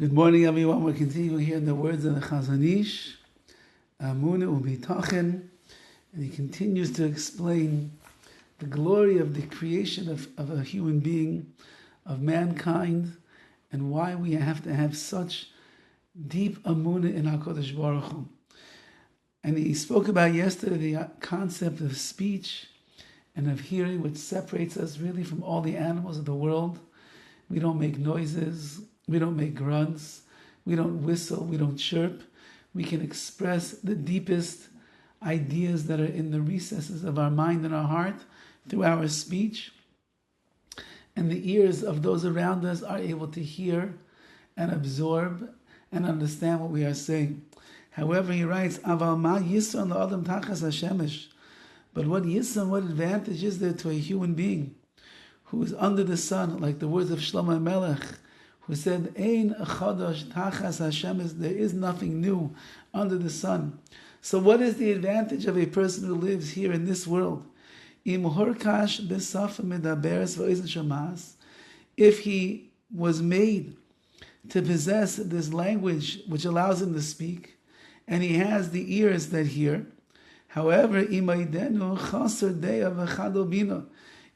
Good morning, everyone. We're continuing here in the words of the Chazon Ish, EMUNAH u'bitachen, and he continues to explain the glory of the creation of a human being, of mankind, and why we have to have such deep EMUNAH in HaKadosh Baruch Hu. And he spoke about yesterday the concept of speech and of hearing, which separates us really from all the animals of the world. We don't make noises. We don't make grunts, we don't whistle, we don't chirp. We can express the deepest ideas that are in the recesses of our mind and our heart through our speech. And the ears of those around us are able to hear and absorb and understand what we are saying. However, he writes, Aval ma yisron la'adam tachas hashemesh. But what yisron, what advantage is there to a human being who is under the sun, like the words of Shlomo Melech, who said, Ein chadosh tachas Hashem, there is nothing new under the sun. So what is the advantage of a person who lives here in this world? Im horkash b'saf medaberes v'oizen shamas. If he was made to possess this language which allows him to speak, and he has the ears that hear, however, imaydenu chaser deya v'chado bina.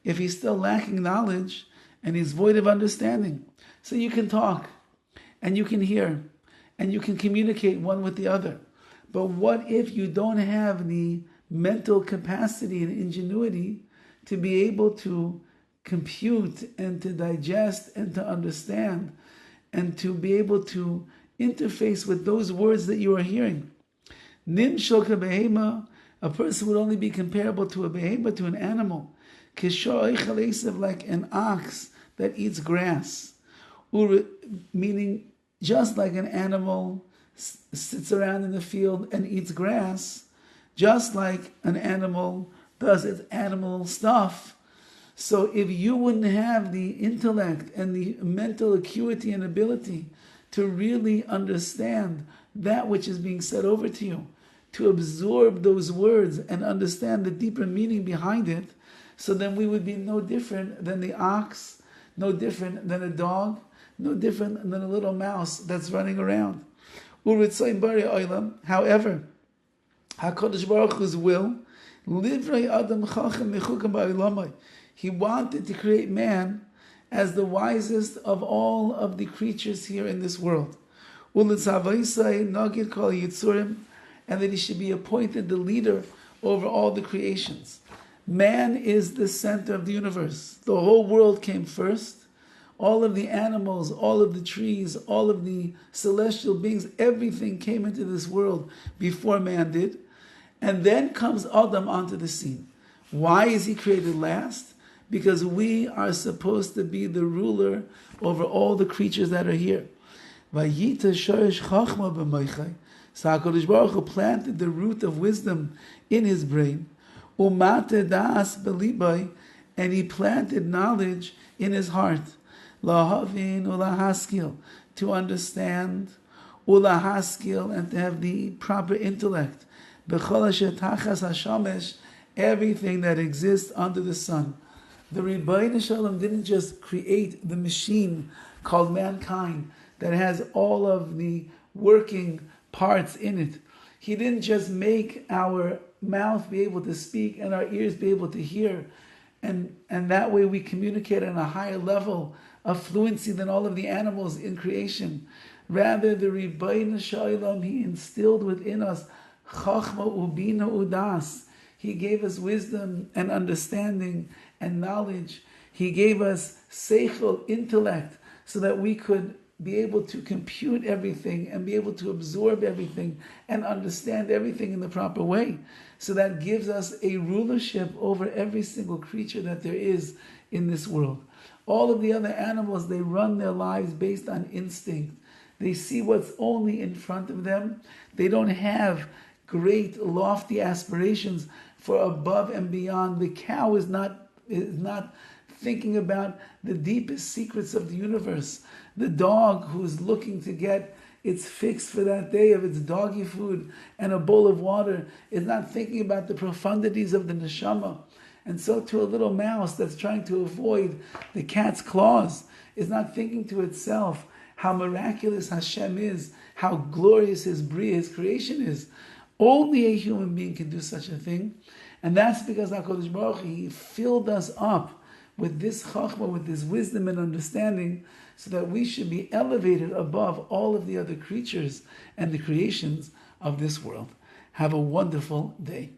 If he's still lacking knowledge and he's void of understanding, so you can talk, and you can hear, and you can communicate one with the other. But what if you don't have the mental capacity and ingenuity to be able to compute and to digest and to understand and to be able to interface with those words that you are hearing? Nim shoka behema, a person would only be comparable to a behema, to an animal. Kishor eichel, like an ox that eats grass. Meaning, just like an animal sits around in the field and eats grass, just like an animal does its animal stuff. So if you wouldn't have the intellect and the mental acuity and ability to really understand that which is being said over to you, to absorb those words and understand the deeper meaning behind it, so then we would be no different than the ox, no different than a dog, no different than a little mouse that's running around. However, HaKadosh Baruch Hu's will, he wanted to create man as the wisest of all of the creatures here in this world. And that he should be appointed the leader over all the creations. Man is the center of the universe. The whole world came first. All of the animals, all of the trees, all of the celestial beings, everything came into this world before man did. And then comes Adam onto the scene. Why is he created last? Because we are supposed to be the ruler over all the creatures that are here. Vayita shorish chachma b'moichai. So HaKadosh Baruch Hu planted the root of wisdom in his brain. Umate das b'libai, and he planted knowledge in his heart. Lahavin ulahaskil, to understand, ulahaskil, and to have the proper intellect. B'chol tachas hashamesh, everything that exists under the sun. The Rabbi Shalom didn't just create the machine called mankind that has all of the working parts in it. He didn't just make our mouth be able to speak and our ears be able to hear, and that way we communicate on a higher level of fluency than all of the animals in creation. Rather, the Rabbi Shalom, he instilled within us chachma ubina udas. He gave us wisdom and understanding and knowledge. He gave us seichel, intellect, so that we could be able to compute everything and be able to absorb everything and understand everything in the proper way. So that gives us a rulership over every single creature that there is in this world. All of the other animals, they run their lives based on instinct. They see what's only in front of them. They don't have great, lofty aspirations for above and beyond. The cow is not thinking about the deepest secrets of the universe. The dog who's looking to get its fix for that day of its doggy food and a bowl of water is not thinking about the profundities of the neshama. And so to a little mouse that's trying to avoid the cat's claws is not thinking to itself, how miraculous Hashem is, how glorious His Bria, His creation is. Only a human being can do such a thing. And that's because HaKadosh Baruch Hu, He filled us up with this chachma, with this wisdom and understanding, so that we should be elevated above all of the other creatures and the creations of this world. Have a wonderful day.